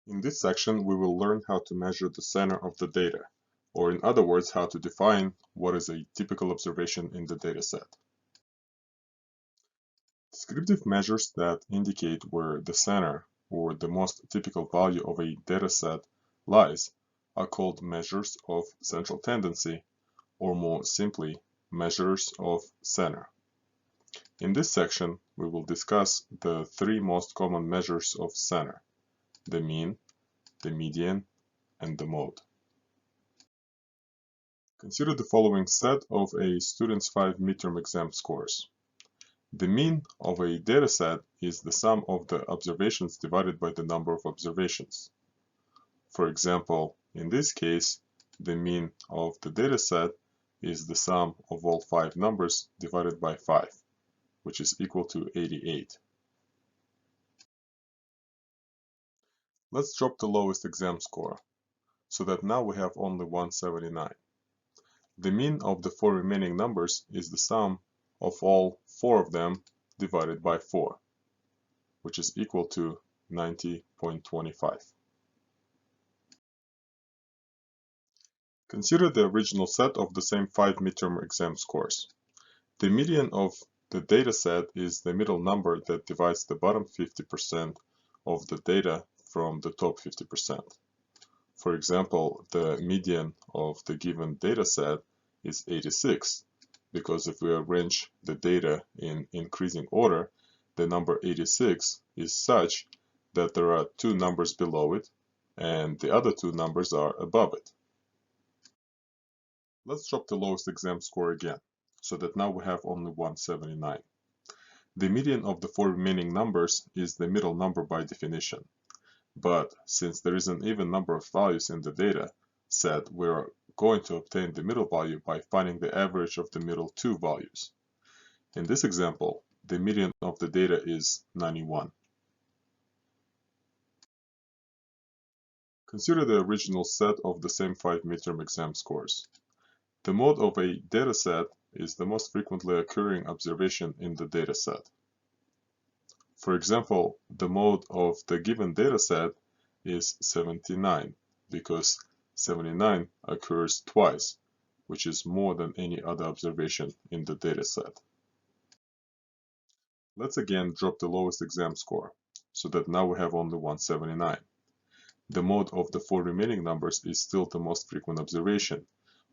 In this section, we will learn how to measure the center of the data, or in other words, how to define what is a typical observation in the dataset. Descriptive measures that indicate where the center, or the most typical value of a dataset lies, are called measures of central tendency, or more simply, measures of center. In this section, we will discuss the three most common measures of center: the mean, the median, and the mode. Consider the following set of a student's 5 midterm exam scores. The mean of a dataset is the sum of the observations divided by the number of observations. For example, in this case, the mean of the dataset is the sum of all 5 numbers divided by 5, which is equal to 88. Let's drop the lowest exam score, so that now we have only 179. The mean of the 4 remaining numbers is the sum of all 4 of them divided by 4, which is equal to 90.25. Consider the original set of the same 5 midterm exam scores. The median of the dataset is the middle number that divides the bottom 50% of the data from the top 50%. For example, the median of the given dataset is 86, because if we arrange the data in increasing order, the number 86 is such that there are 2 numbers below it, and the other 2 numbers are above it. Let's drop the lowest exam score again, so that now we have only 179. The median of the 4 remaining numbers is the middle number by definition. But since there is an even number of values in the data set, we are going to obtain the middle value by finding the average of the middle 2 values. In this example, the median of the data is 91. Consider the original set of the same 5 midterm exam scores. The mode of a dataset is the most frequently occurring observation in the dataset. For example, the mode of the given dataset is 79, because 79 occurs twice, which is more than any other observation in the dataset. Let's again drop the lowest exam score, so that now we have only 179. The mode of the 4 remaining numbers is still the most frequent observation,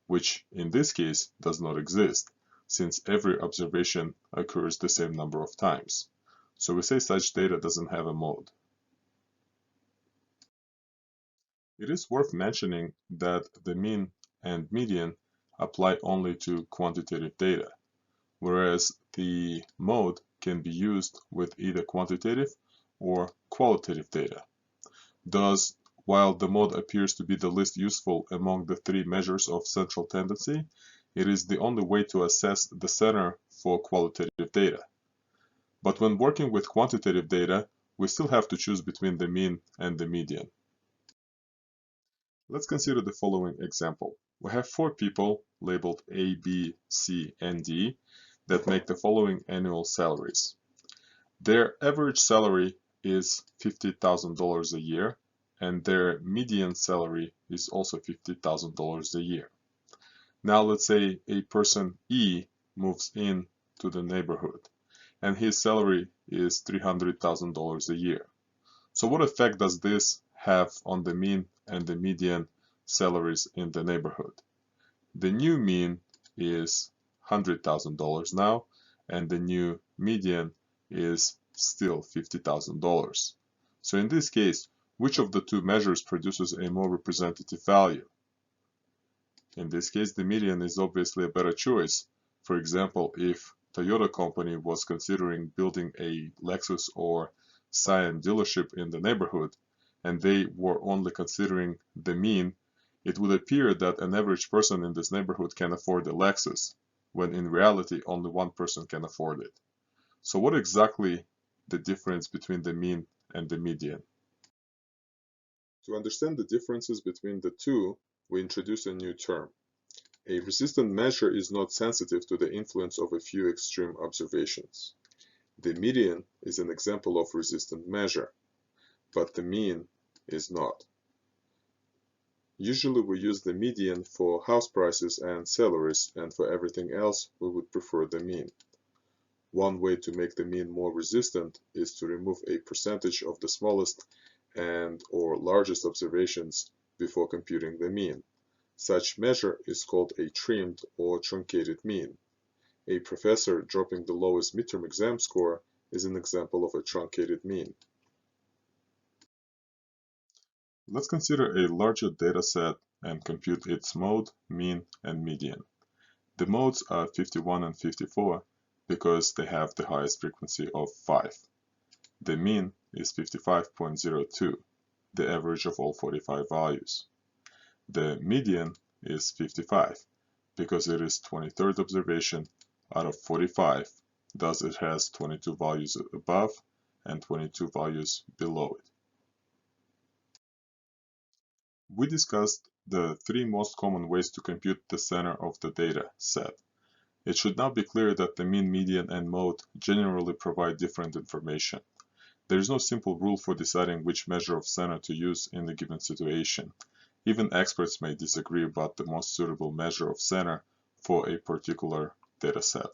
which in this case does not exist, since every observation occurs the same number of times. So we say such data doesn't have a mode. It is worth mentioning that the mean and median apply only to quantitative data, whereas the mode can be used with either quantitative or qualitative data. Thus, while the mode appears to be the least useful among the 3 measures of central tendency, it is the only way to assess the center for qualitative data. But when working with quantitative data, we still have to choose between the mean and the median. Let's consider the following example. We have 4 people labeled A, B, C, and D that make the following annual salaries. Their average salary is $50,000 a year, and their median salary is also $50,000 a year. Now let's say a person E moves in to the neighborhood, and his salary is $300,000 a year. So what effect does this have on the mean and the median salaries in the neighborhood? The new mean is $100,000 now, and the new median is still $50,000. So in this case, which of the 2 measures produces a more representative value? In this case, the median is obviously a better choice. For example, if Toyota company was considering building a Lexus or Scion dealership in the neighborhood, and they were only considering the mean, it would appear that an average person in this neighborhood can afford a Lexus, when in reality only one person can afford it. So what exactly the difference between the mean and the median? To understand the differences between the 2, we introduce a new term. A resistant measure is not sensitive to the influence of a few extreme observations. The median is an example of resistant measure, but the mean is not. Usually we use the median for house prices and salaries, and for everything else we would prefer the mean. One way to make the mean more resistant is to remove a percentage of the smallest and/or largest observations before computing the mean. Such measure is called a trimmed or truncated mean. A professor dropping the lowest midterm exam score is an example of a truncated mean. Let's consider a larger data set and compute its mode, mean, and median. The modes are 51 and 54 because they have the highest frequency of 5. The mean is 55.02, the average of all 45 values. The median is 55 because it is 23rd observation out of 45, thus it has 22 values above and 22 values below it. We discussed the 3 most common ways to compute the center of the data set. It should now be clear that the mean, median, and mode generally provide different information. There is no simple rule for deciding which measure of center to use in a given situation. Even experts may disagree about the most suitable measure of center for a particular data set.